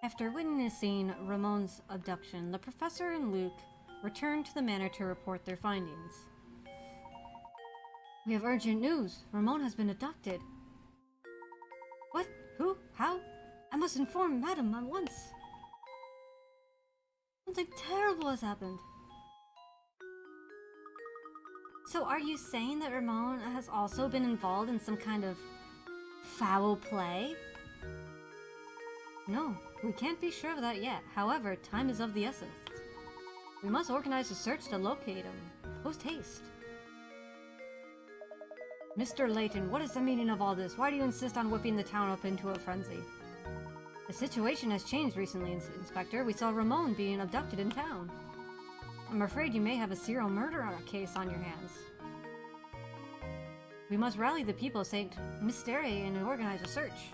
After witnessing Ramon's abduction, the professor and Luke returned to the manor to report their findings. We have urgent news. Ramon has been abducted. What? Who? How? I must inform Madam at once. Something terrible has happened. So are you saying that Ramon has also been involved in some kind of foul play? No, we can't be sure of that yet. However, time is of the essence. We must organize a search to locate him. Post haste. Mr. Layton, what is the meaning of all this? Why do you insist on whipping the town up into a frenzy? The situation has changed recently, Inspector. We saw Ramon being abducted in town. I'm afraid you may have a serial murder case on your hands. We must rally the people of St. Mystery and organize a search.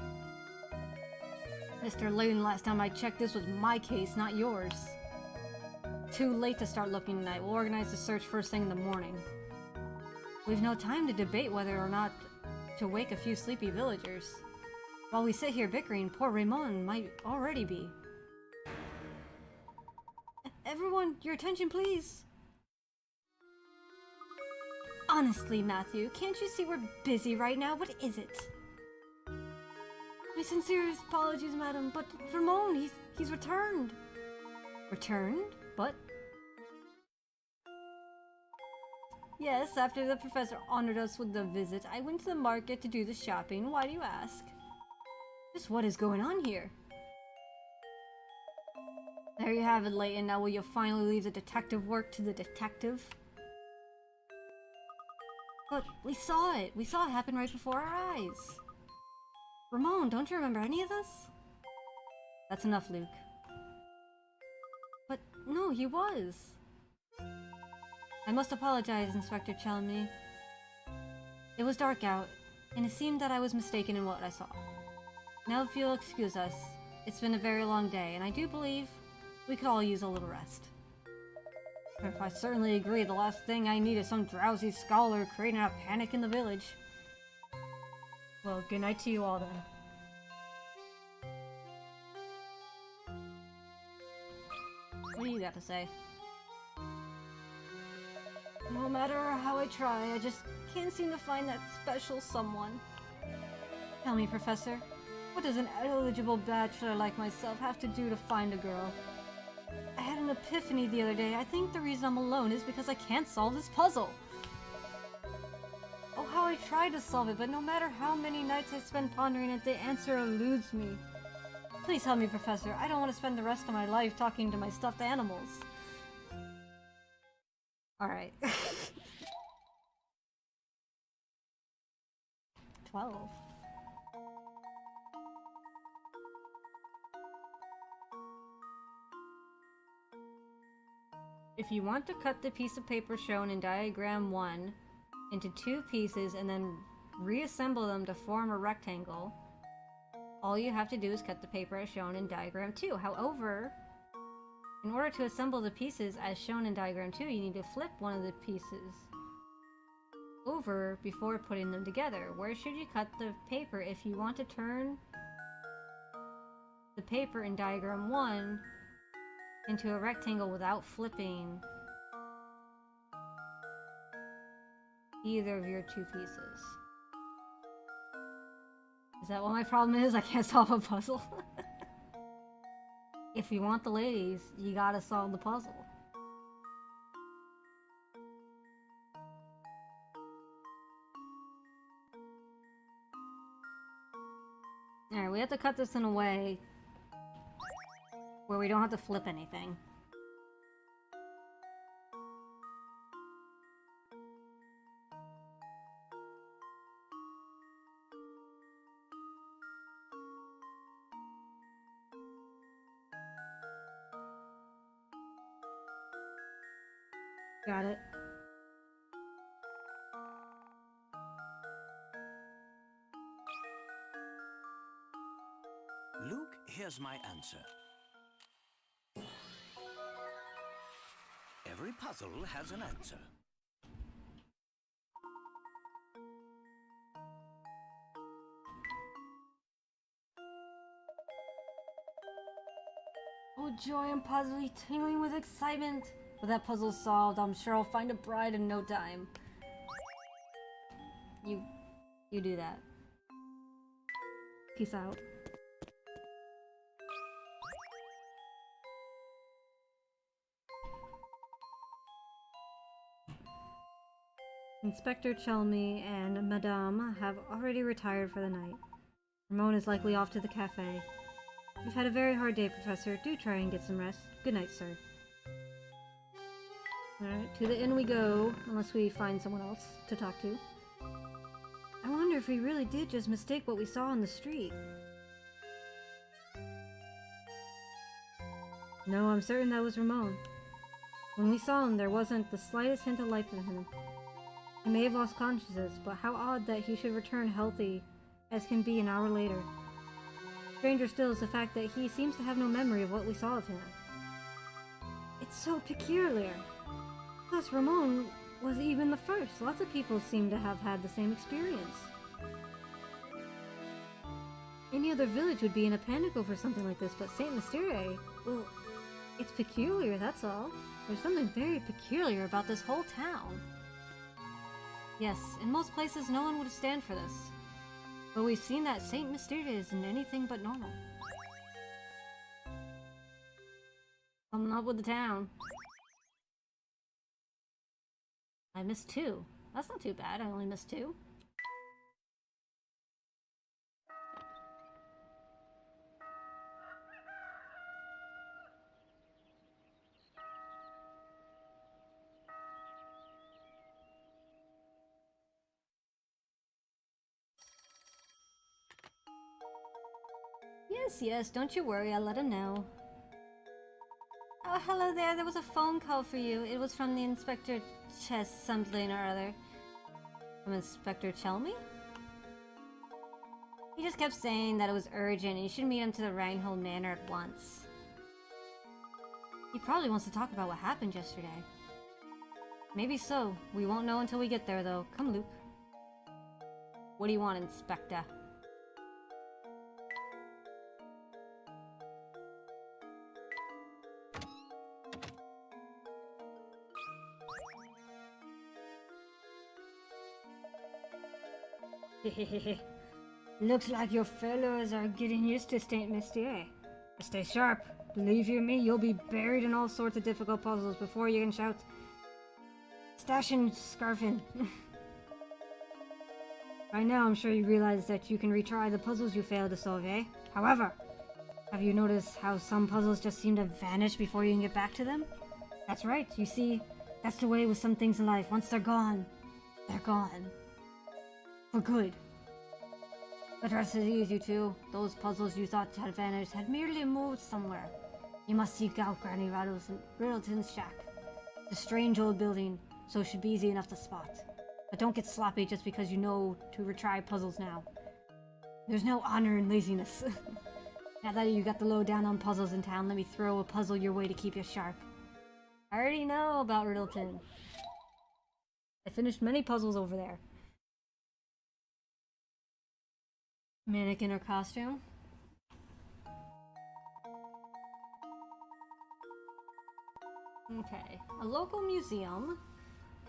Mr. Layton, last time I checked, this was my case, not yours. Too late to start looking tonight. We'll organize the search first thing in the morning. We've no time to debate whether or not to wake a few sleepy villagers. While we sit here bickering, poor Ramon might already be. Everyone, your attention please! Honestly, Matthew, can't you see we're busy right now? What is it? My sincerest apologies, madam, but Ramon, he's returned. Returned? But? Yes, after the professor honored us with the visit, I went to the market to do the shopping. Why do you ask? Just what is going on here? There you have it, Layton. Now will you finally leave the detective work to the detective? But we saw it. We saw it happen right before our eyes. Ramon, don't you remember any of this? That's enough, Luke. But no, he was. I must apologize, Inspector Chalmers. It was dark out, and it seemed that I was mistaken in what I saw. Now if you'll excuse us, it's been a very long day, and I do believe we could all use a little rest. I certainly agree. The last thing I need is some drowsy scholar creating a panic in the village. Well, good night to you all then. What do you got to say? No matter how I try, I just can't seem to find that special someone. Tell me, Professor, what does an eligible bachelor like myself have to do to find a girl? I had an epiphany the other day. I think the reason I'm alone is because I can't solve this puzzle. Oh, how I tried to solve it, but no matter how many nights I spend pondering it, the answer eludes me. Please help me, Professor. I don't want to spend the rest of my life talking to my stuffed animals. Alright. 12. If you want to cut the piece of paper shown in diagram 1 into 2 pieces and then reassemble them to form a rectangle, all you have to do is cut the paper as shown in diagram 2. However, in order to assemble the pieces as shown in diagram 2, you need to flip one of the pieces over before putting them together. Where should you cut the paper if you want to turn the paper in diagram 1 into a rectangle without flipping either of your 2 pieces? Is that what my problem is? I can't solve a puzzle? If you want the ladies, you gotta solve the puzzle. Alright, we have to cut this in a way where we don't have to flip anything. Got it. Luke, here's my answer. Every puzzle has an answer. Oh joy, I'm positively tingling with excitement. With that puzzle solved, I'm sure I'll find a bride in no time. You do that. Peace out. Inspector Chelmy and Madame have already retired for the night. Ramon is likely off to the cafe. You've had a very hard day, Professor. Do try and get some rest. Good night, sir. Alright, to the inn we go, unless we find someone else to talk to. I wonder if we really did just mistake what we saw on the street. No, I'm certain that was Ramon. When we saw him, there wasn't the slightest hint of life in him. He may have lost consciousness, but how odd that he should return healthy as can be an hour later. Stranger still is the fact that he seems to have no memory of what we saw of him. It's so peculiar. Plus, Ramon was even the first. Lots of people seem to have had the same experience. Any other village would be in a panic over something like this, but Saint Mystere, well, it's peculiar, that's all. There's something very peculiar about this whole town. Yes, in most places no one would stand for this. But we've seen that Saint Mystere isn't anything but normal. Coming up with the town. I missed 2. That's not too bad, I only missed 2. Yes, don't you worry, I'll let him know. Oh, hello there, there was a phone call for you. It was from the Inspector something or other. From Inspector Chelmy? He just kept saying that it was urgent and you should meet him to the Reinhold Manor at once. He probably wants to talk about what happened yesterday. Maybe so. We won't know until we get there, though. Come, Luke. What do you want, Inspector? Looks like your fellows are getting used to Saint Mystere. Stay sharp. Believe you me, you'll be buried in all sorts of difficult puzzles before you can shout, "Stashin' Scarfin." By now, I'm sure you realize that you can retry the puzzles you failed to solve, eh? However, have you noticed how some puzzles just seem to vanish before you can get back to them? That's right, you see, that's the way with some things in life. Once they're gone, they're gone. For good. But rest is easy too. Those puzzles you thought had vanished had merely moved somewhere. You must seek out Granny Riddleton's shack. It's a strange old building, so it should be easy enough to spot. But don't get sloppy just because you know to retry puzzles now. There's no honor in laziness. Now that you got the lowdown on puzzles in town, let me throw a puzzle your way to keep you sharp. I already know about Riddleton. I finished many puzzles over there. Mannequin or costume? Okay. A local museum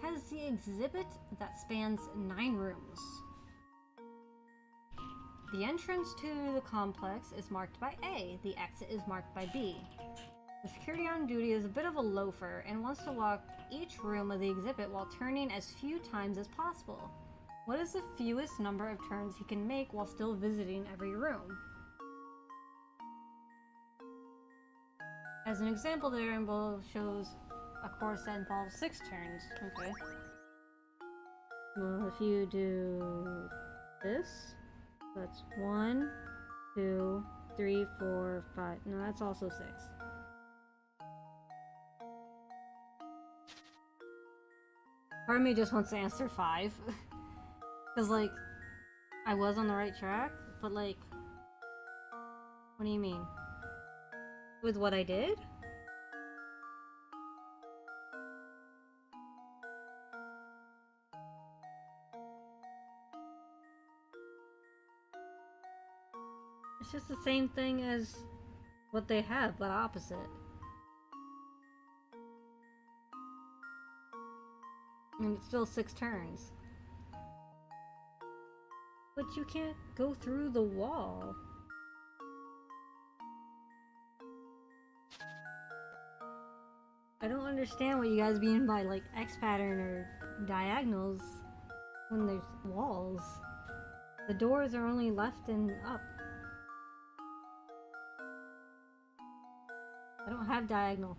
has the exhibit that spans 9 rooms. The entrance to the complex is marked by A. The exit is marked by B. The security on duty is a bit of a loafer and wants to walk each room of the exhibit while turning as few times as possible. What is the fewest number of turns he can make while still visiting every room? As an example, the variable shows a course that involves 6 turns. Okay. Well, if you do this, that's 1, 2, 3, 4, 5. No, that's also 6. Part of me just wants to answer 5. Because, like, I was on the right track, but, like, what do you mean? With what I did? It's just the same thing as what they have, but opposite. And it's still 6 turns. But you can't go through the wall. I don't understand what you guys mean by like X pattern or diagonals when there's walls. The doors are only left and up. I don't have diagonal.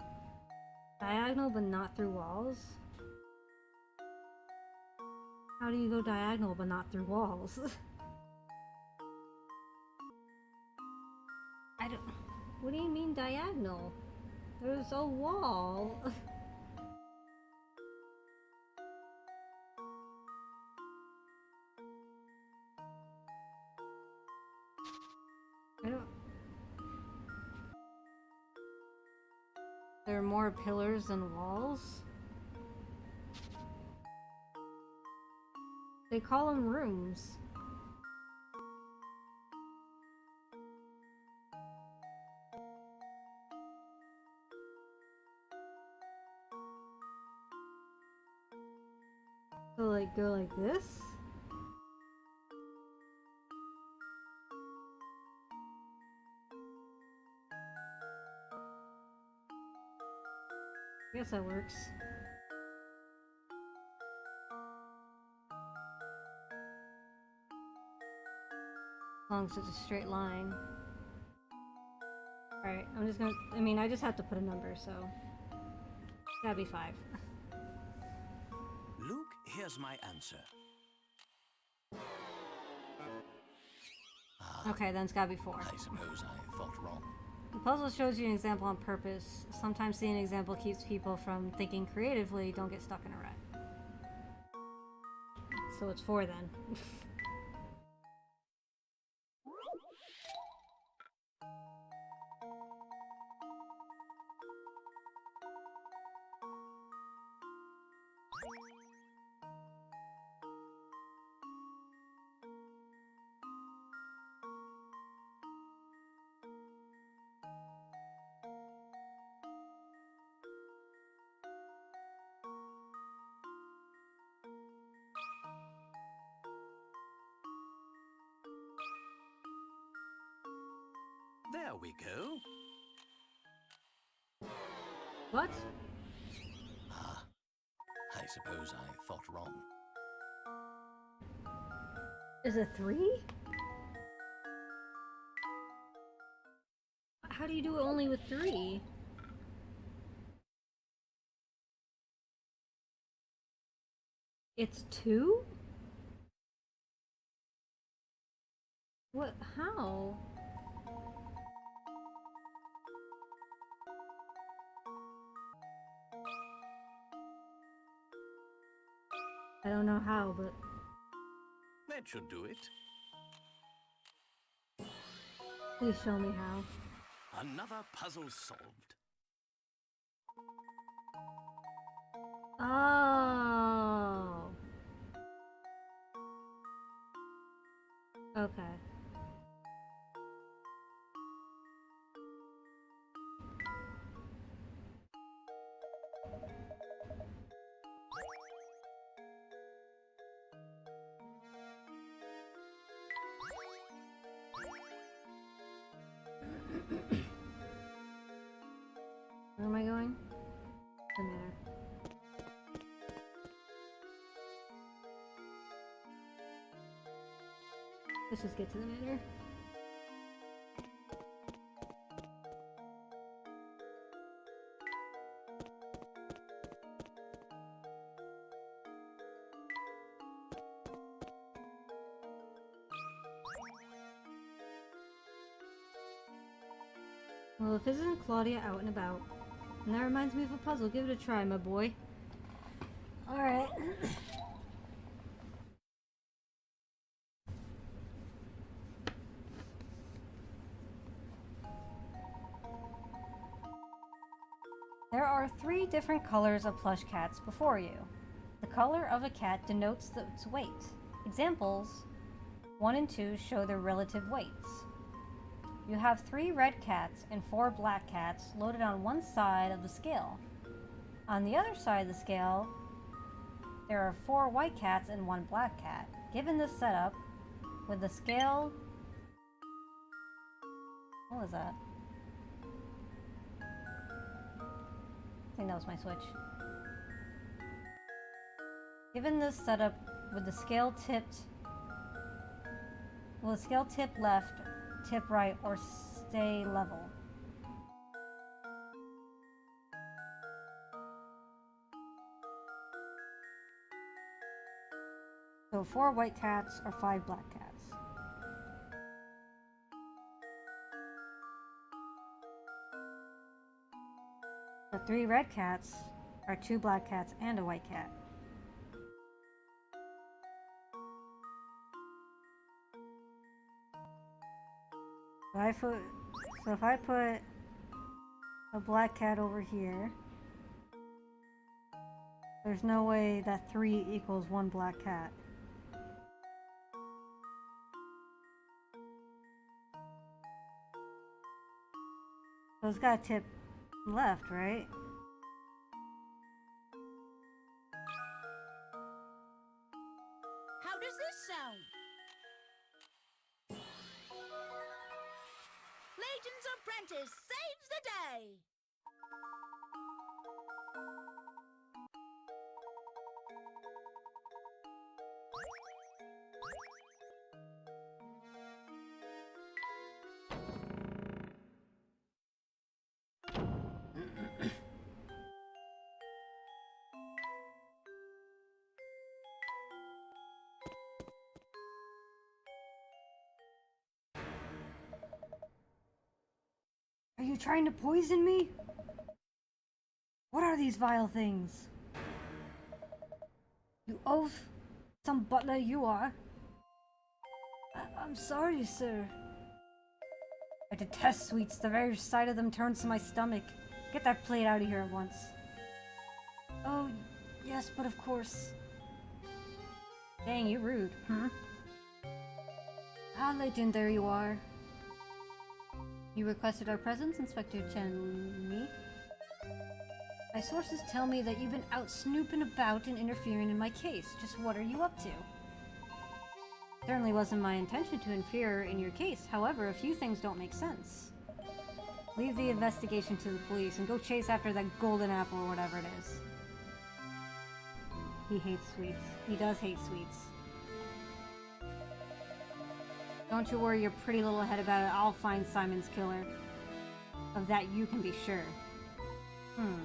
Diagonal but not through walls? How do you go diagonal but not through walls? I don't... What do you mean diagonal? There's a wall. I don't... There are more pillars than walls? They call them rooms. So like go like this? I guess that works. As long as it's a straight line. Alright, I'm just gonna... I mean, I just have to put a number, so... It's gotta be 5. Luke, here's my answer. Okay, then it's gotta be 4. I suppose I thought wrong. The puzzle shows you an example on purpose. Sometimes seeing an example keeps people from thinking creatively. Don't get stuck in a rut. So it's 4 then. There we go. What? I suppose I thought wrong. Is it 3? How do you do it only with 3? It's 2? What? How? I don't know how, but... That should do it. Please show me how. Another puzzle solved. Oh. Okay. Where am I going? Doesn't matter. Let's just get to the manor. Well, if this isn't Claudia out and about, and that reminds me of a puzzle, give it a try, my boy. Alright. There are 3 different colors of plush cats before you. The color of a cat denotes its weight. Examples 1 and 2 show their relative weights. You have 3 red cats and 4 black cats loaded on one side of the scale. On the other side of the scale, there are 4 white cats and 1 black cat. Given this setup, with the scale... What was that? I think that was my switch. Given this setup, with the scale tipped... Will the scale tip left, tip right, or stay level? So 4 white cats or 5 black cats. The 3 red cats are 2 black cats and a white cat. So if I put a black cat over here, there's no way that 3 equals 1 black cat. So it's gotta tip left, right? How does this sound? Layton's apprentice saves the day! Are you trying to poison me? What are these vile things? You oaf, some butler you are. I'm sorry, sir. I detest sweets. The very sight of them turns to my stomach. Get that plate out of here at once. Oh, yes, but of course. Dang, you rude, huh? Ah, Layton, there you are. You requested our presence, Inspector Chen. My sources tell me that you've been out snooping about and interfering in my case. Just what are you up to? Certainly wasn't my intention to interfere in your case. However, a few things don't make sense. Leave the investigation to the police and go chase after that golden apple or whatever it is. He hates sweets. He does hate sweets. Don't you worry your pretty little head about it. I'll find Simon's killer. Of that you can be sure. Now,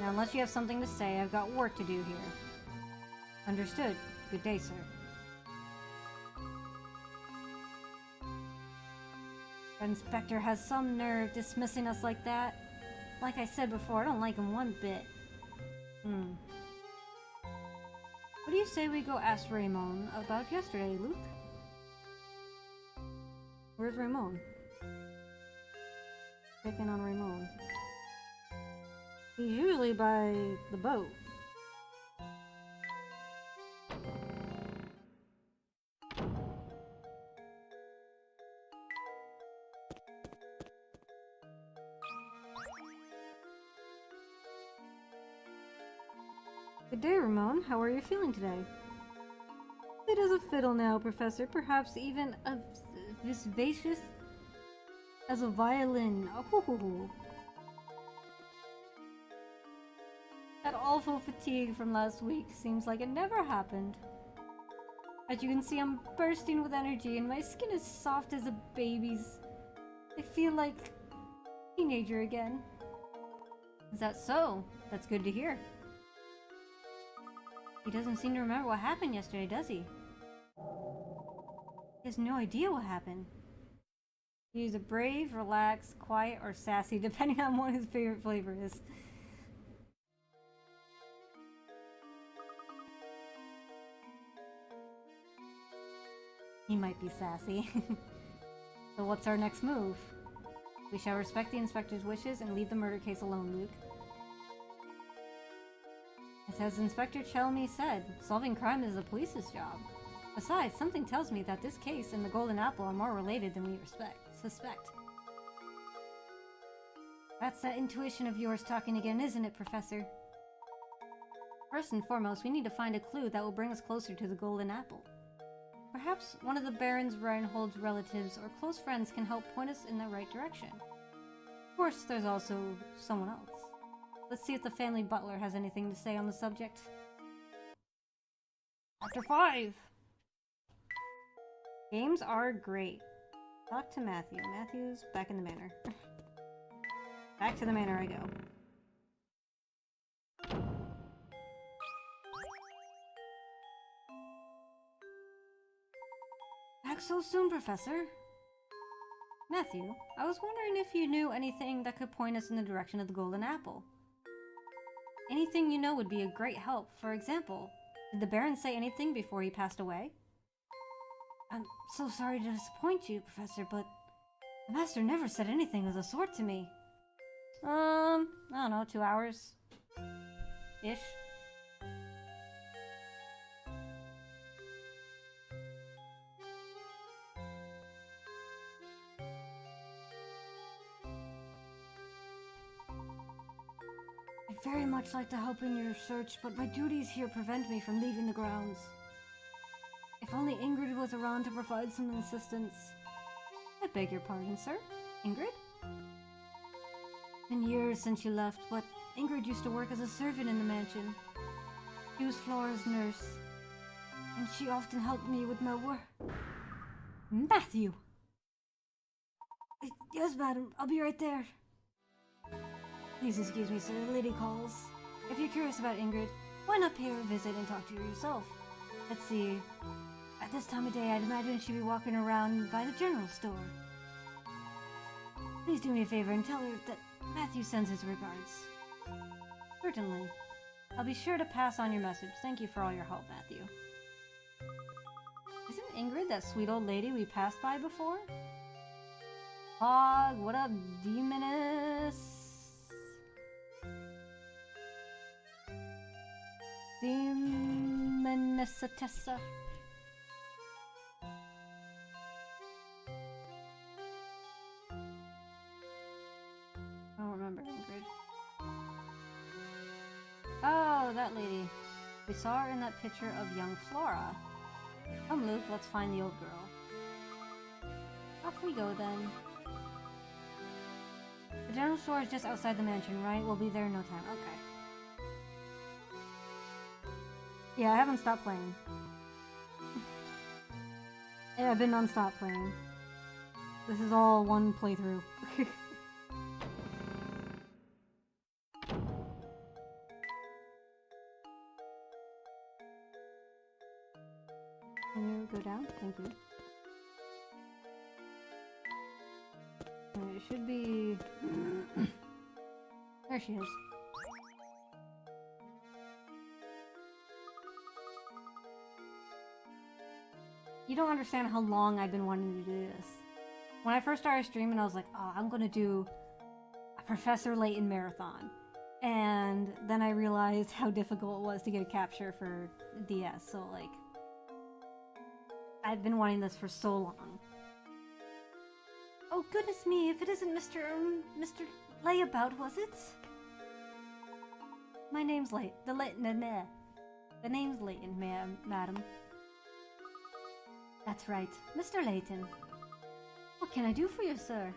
unless you have something to say, I've got work to do here. Understood. Good day, sir. The inspector has some nerve dismissing us like that. Like I said before, I don't like him one bit. What do you say we go ask Ramon about yesterday, Luke? Where's Ramon? Checking on Ramon. He's usually by the boat. Good day, Ramon. How are you feeling today? It is a fiddle now, Professor. Perhaps even as vivacious as a violin. Oh. That awful fatigue from last week seems like it never happened. As you can see, I'm bursting with energy and my skin is soft as a baby's. I feel like a teenager again. Is that so? That's good to hear. He doesn't seem to remember what happened yesterday, does he? He has no idea what happened. He's a brave, relaxed, quiet, or sassy, depending on what his favorite flavor is. He might be sassy. So what's our next move? We shall respect the inspector's wishes and leave the murder case alone, Luke. As Inspector Chelmy said, solving crime is the police's job. Besides, something tells me that this case and the Golden Apple are more related than we suspect. That's that intuition of yours talking again, isn't it, Professor? First and foremost, we need to find a clue that will bring us closer to the Golden Apple. Perhaps one of the Baron Reinhold's relatives or close friends can help point us in the right direction. Of course, there's also someone else. Let's see if the family butler has anything to say on the subject. Chapter 5! Games are great. Talk to Matthew. Matthew's back in the manor. Back to the manor I go. Back so soon, Professor? Matthew, I was wondering if you knew anything that could point us in the direction of the Golden Apple. Anything you know would be a great help. For example, did the Baron say anything before he passed away? I'm so sorry to disappoint you, Professor, but the Master never said anything of the sort to me. I don't know, 2 hours? Ish. I'd very much like to help in your search, but my duties here prevent me from leaving the grounds. If only Ingrid was around to provide some assistance. I beg your pardon, sir? Ingrid? Been years since you left, but Ingrid used to work as a servant in the mansion. She was Flora's nurse, and she often helped me with my work. Matthew! Yes, madam, I'll be right there. Please excuse me, sir, the lady calls. If you're curious about Ingrid, why not pay her a visit and talk to her yourself? Let's see. At this time of day, I'd imagine she'd be walking around by the general store. Please do me a favor and tell her that Matthew sends his regards. Certainly. I'll be sure to pass on your message. Thank you for all your help, Matthew. Isn't Ingrid that sweet old lady we passed by before? Hog, what up, Demoness? Demonessatessa. I don't remember Ingrid. Oh, that lady. We saw her in that picture of young Flora. Come, Luke, let's find the old girl. Off we go, then. The general store is just outside the mansion, right? We'll be there in no time. Okay. Yeah, I haven't stopped playing. Yeah, I've been non-stop playing. This is all one playthrough. Can you go down? Thank you. It should be... There she is. You don't understand how long I've been wanting to do this. When I first started streaming, I was like, oh, I'm gonna do a Professor Layton marathon. And then I realized how difficult it was to get a capture for DS, so like... I've been wanting this for so long. Oh goodness me, if it isn't Mr. Layabout, was it? My name's Layton. The name's Layton, madam. That's right, Mr. Layton. What can I do for you, sir?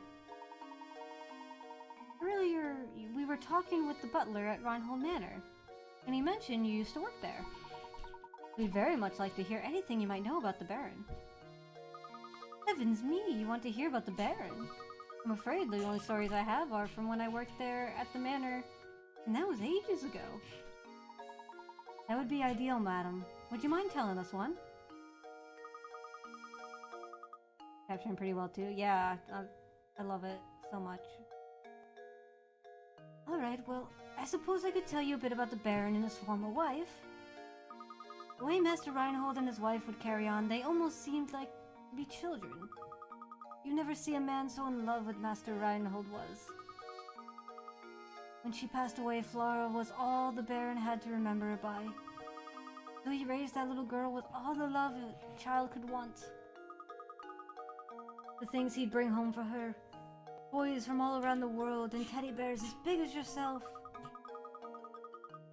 Earlier, we were talking with the butler at Reinhold Manor, and he mentioned you used to work there. We'd very much like to hear anything you might know about the Baron. Heavens me, you want to hear about the Baron? I'm afraid the only stories I have are from when I worked there at the manor, and that was ages ago. That would be ideal, madam. Would you mind telling us one? Capturing pretty well too. Yeah, I love it so much. Alright, well, I suppose I could tell you a bit about the Baron and his former wife. The way Master Reinhold and his wife would carry on, they almost seemed like to be children. You never see a man so in love with Master Reinhold was. When she passed away, Flora was all the Baron had to remember her by. So he raised that little girl with all the love a child could want. The things he'd bring home for her. Toys from all around the world and teddy bears as big as yourself.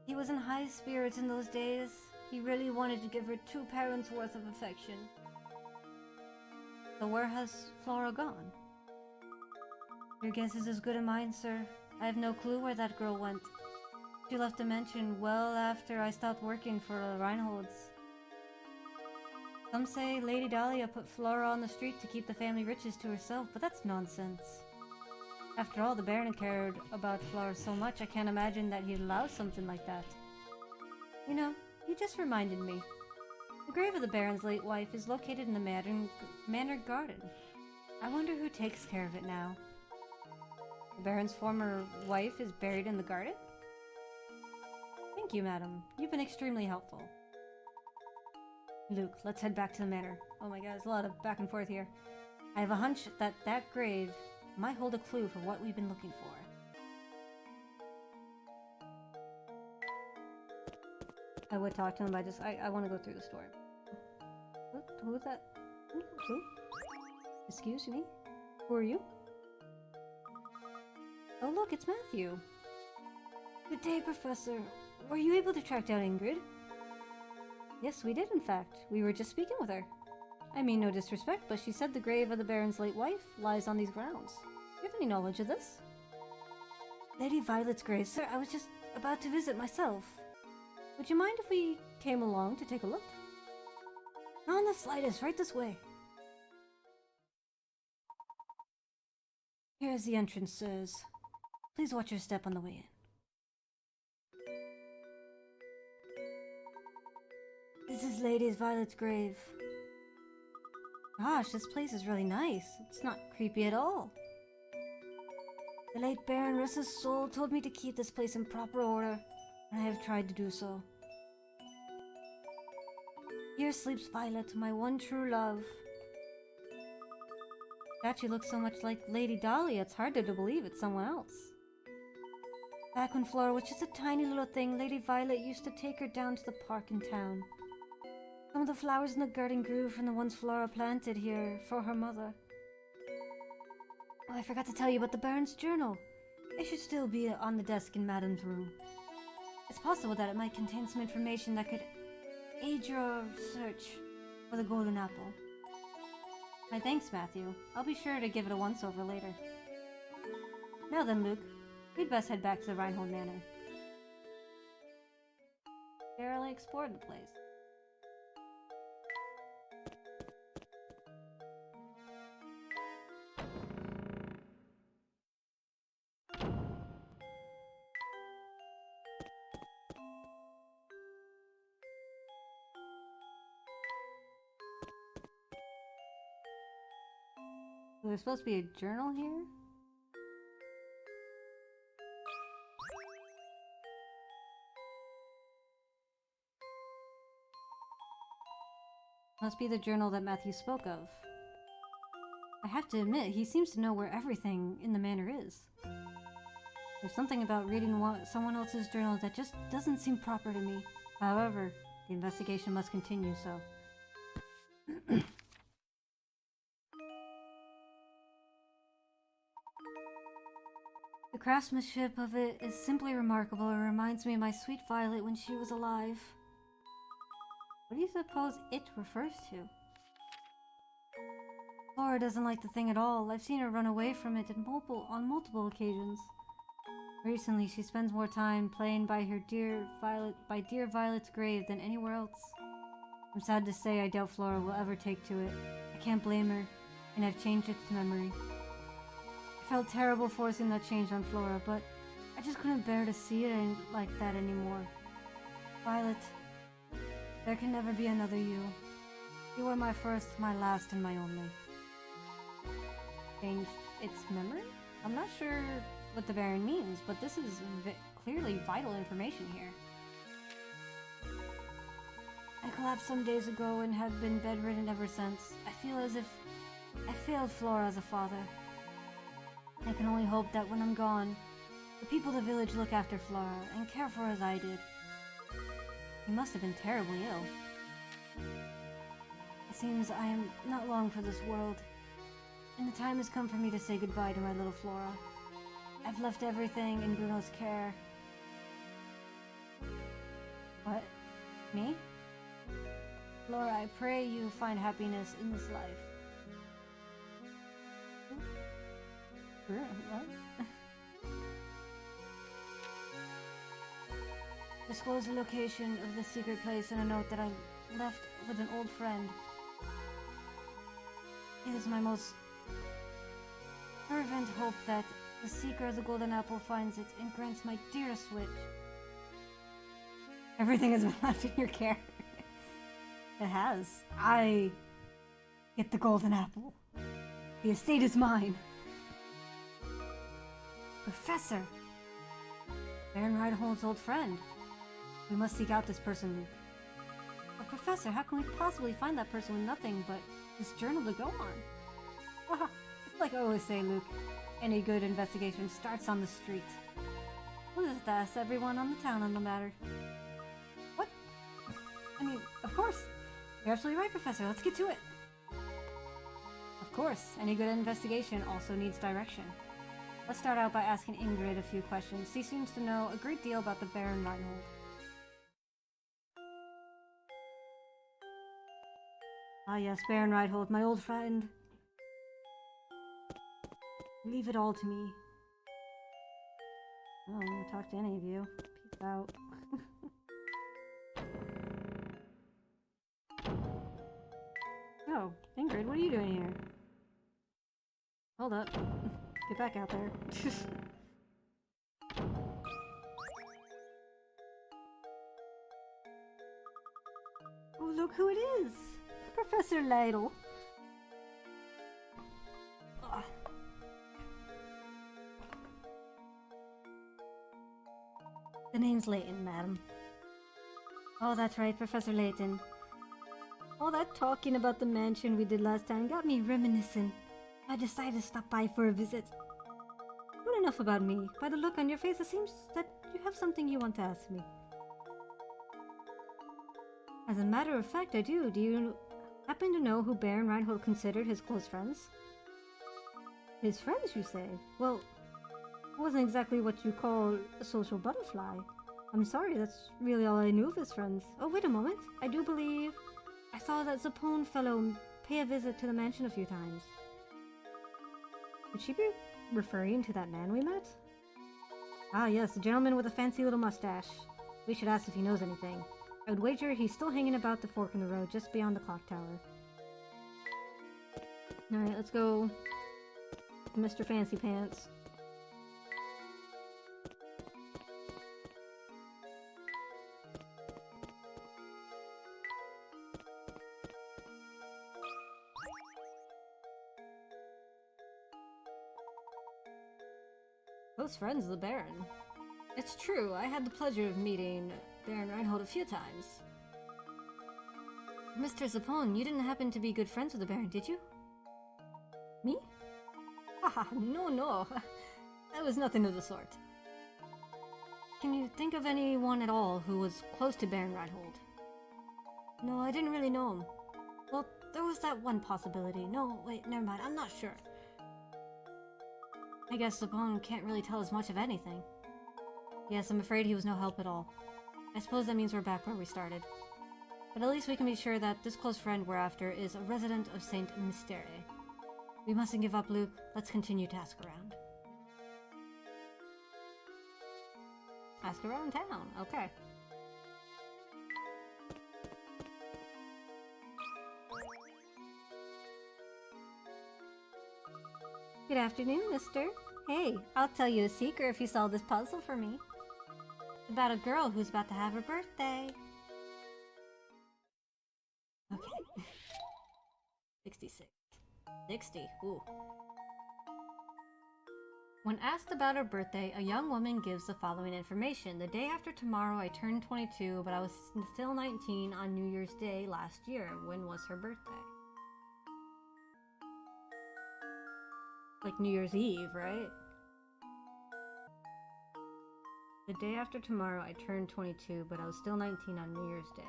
He was in high spirits in those days. He really wanted to give her 2 parents' worth of affection. So where has Flora gone? Your guess is as good as mine, sir. I have no clue where that girl went. She left the mansion well after I stopped working for the Reinholds. Some say Lady Dahlia put Flora on the street to keep the family riches to herself, but that's nonsense. After all, the Baron cared about Flora so much, I can't imagine that he'd allow something like that. You know, you just reminded me. The grave of the Baron's late wife is located in the Manor Garden. I wonder who takes care of it now. The Baron's former wife is buried in the garden? Thank you, madam. You've been extremely helpful. Luke, let's head back to the manor. Oh my god, there's a lot of back and forth here. I have a hunch that that grave might hold a clue for what we've been looking for. I would talk to him, but I want to go through the story. Who's that? Who? Excuse me? Who are you? Oh look, it's Matthew. Good day, Professor. Were you able to track down Ingrid? Yes, we did, in fact. We were just speaking with her. I mean no disrespect, but she said the grave of the Baron's late wife lies on these grounds. Do you have any knowledge of this? Lady Violet's grave, sir. I was just about to visit myself. Would you mind if we came along to take a look? Not in the slightest. Right this way. Here is the entrance, sirs. Please watch your step on the way in. This is Lady Violet's grave. Gosh, this place is really nice. It's not creepy at all. The late Baron Rissa's soul told me to keep this place in proper order, and I have tried to do so. Here sleeps Violet, my one true love. Statue looks so much like Lady Dahlia, it's hard to believe it's someone else. Back when Flora was just a tiny little thing, Lady Violet used to take her down to the park in town. Some of the flowers in the garden grew from the ones Flora planted here for her mother. Oh, I forgot to tell you about the Baron's journal. It should still be on the desk in Madame's room. It's possible that it might contain some information that could aid your search for the golden apple. My thanks, Matthew. I'll be sure to give it a once-over later. Now then, Luke, we'd best head back to the Reinhold Manor. Barely explored the place. There's supposed to be a journal here? Must be the journal that Matthew spoke of. I have to admit, he seems to know where everything in the manor is. There's something about reading someone else's journal that just doesn't seem proper to me. However, the investigation must continue, so... The craftsmanship of it is simply remarkable. It reminds me of my sweet Violet when she was alive. What do you suppose it refers to? Laura doesn't like the thing at all. I've seen her run away from it on multiple occasions. Recently, she spends more time playing by dear Violet's grave than anywhere else. I'm sad to say I doubt Flora will ever take to it. I can't blame her, and I've changed its memory. I felt terrible forcing that change on Flora, but I just couldn't bear to see it like that anymore. Violet, there can never be another you. You were my first, my last, and my only. Changed its memory? I'm not sure what the Baron means, but this is clearly vital information here. I collapsed some days ago and have been bedridden ever since. I feel as if I failed Flora as a father. I can only hope that when I'm gone, the people of the village look after Flora and care for her as I did. He must have been terribly ill. It seems I am not long for this world, and the time has come for me to say goodbye to my little Flora. I've left everything in Bruno's care. What? Me? Flora, I pray you find happiness in this life. Bruno, what? Disclose the location of the secret place in a note that I left with an old friend. It is my most fervent hope that the seeker of the golden apple finds it and grants my dearest wish. Everything has been left in your care. It has. I get the golden apple. The estate is mine. Professor! Baron Reinhold's old friend. We must seek out this person. But Professor, how can we possibly find that person with nothing but this journal to go on? It's like I always say, Luke. Any good investigation starts on the street. We'll just ask everyone on the town on the matter. What? I mean, of course. You're absolutely right, Professor. Let's get to it. Of course, any good investigation also needs direction. Let's start out by asking Ingrid a few questions. She seems to know a great deal about the Baron Reinhold. Ah yes, Baron Reinhold, my old friend. Leave it all to me. I don't want to talk to any of you. Peace out. Oh, Ingrid, what are you doing here? Hold up. Get back out there. Oh, look who it is! Professor Layton. The name's Layton, madam. Oh, that's right, Professor Layton. All that talking about the mansion we did last time got me reminiscent. I decided to stop by for a visit. Well, enough about me. By the look on your face, it seems that you have something you want to ask me. As a matter of fact, I do. Do you happen to know who Baron Reinhold considered his close friends? His friends, you say? Well, I wasn't exactly what you call a social butterfly. I'm sorry, that's really all I knew of his friends. Oh, wait a moment. I do believe I saw that Zapone fellow pay a visit to the mansion a few times. Would she be referring to that man we met? Ah, yes, the gentleman with a fancy little mustache. We should ask if he knows anything. I would wager he's still hanging about the fork in the road just beyond the clock tower. Alright, let's go to Mr. Fancy Pants. Close friends of the Baron. It's true, I had the pleasure of meeting Baron Reinhold a few times. Mr. Zapone, you didn't happen to be good friends with the Baron, did you? Me? Haha, no. That was nothing of the sort. Can you think of anyone at all who was close to Baron Reinhold? No, I didn't really know him. Well, there was that one possibility. No, wait, never mind, I'm not sure. I guess Zapone can't really tell us much of anything. Yes, I'm afraid he was no help at all. I suppose that means we're back where we started. But at least we can be sure that this close friend we're after is a resident of Saint Mystere. We mustn't give up, Luke. Let's continue to ask around. Ask around town, okay. Good afternoon, mister. Hey, I'll tell you a secret if you solve this puzzle for me. It's about a girl who's about to have her birthday. Okay. 66. 60. Ooh. When asked about her birthday, a young woman gives the following information. The day after tomorrow, I turned 22, but I was still 19 on New Year's Day last year. When was her birthday? Like New Year's Eve, right? The day after tomorrow, I turned 22, but I was still 19 on New Year's Day.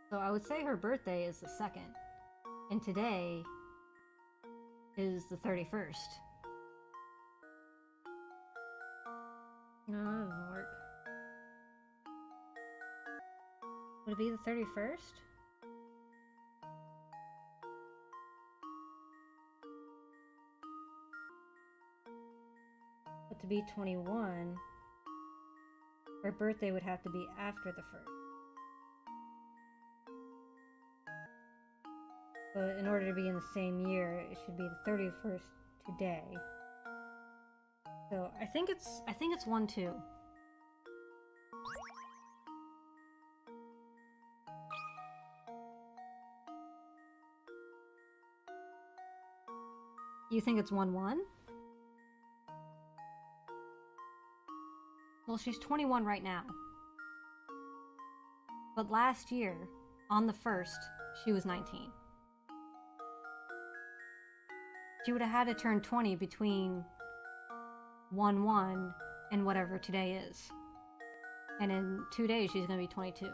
So I would say her birthday is the 2nd, and today is the 31st. No, that doesn't work. Would it be the 31st? But to be 21, her birthday would have to be after the 1st. But in order to be in the same year, it should be the 31st today. So I think it's 1-2. You think it's 1-1? Well, she's 21 right now. But last year, on the 1st, she was 19. She would have had to turn 20 between 1-1 and whatever today is. And in 2 days, she's going to be 22.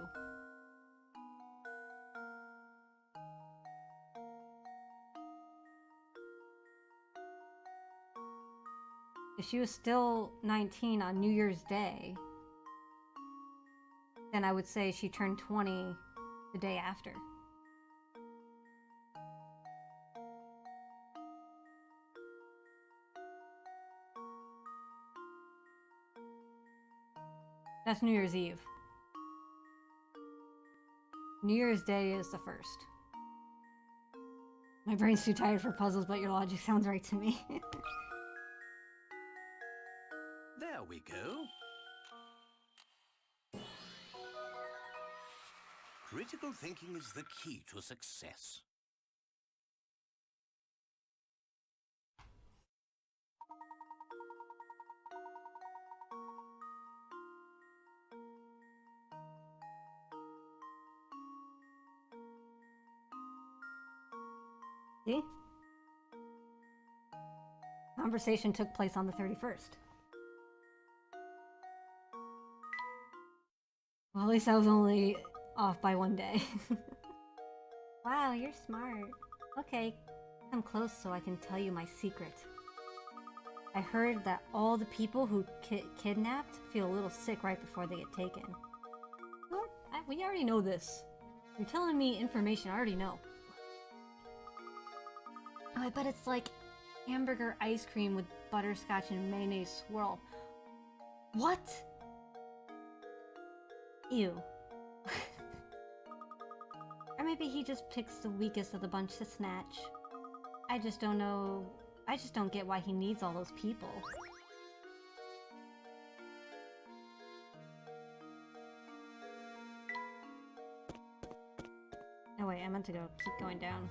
If she was still 19 on New Year's Day, then I would say she turned 20 the day after. That's New Year's Eve. New Year's Day is the 1st. My brain's too tired for puzzles, but your logic sounds right to me. There we go. Critical thinking is the key to success. See? Conversation took place on the 31st. Well, at least I was only off by 1 day. Wow, you're smart. Okay, come close so I can tell you my secret. I heard that all the people who kidnapped feel a little sick right before they get taken. What? We already know this. You're telling me information I already know. Oh, I bet it's like hamburger ice cream with butterscotch and mayonnaise swirl. What? Ew. Or maybe he just picks the weakest of the bunch to snatch. I just don't know. I just don't get why he needs all those people. Oh wait, I meant to go keep going down.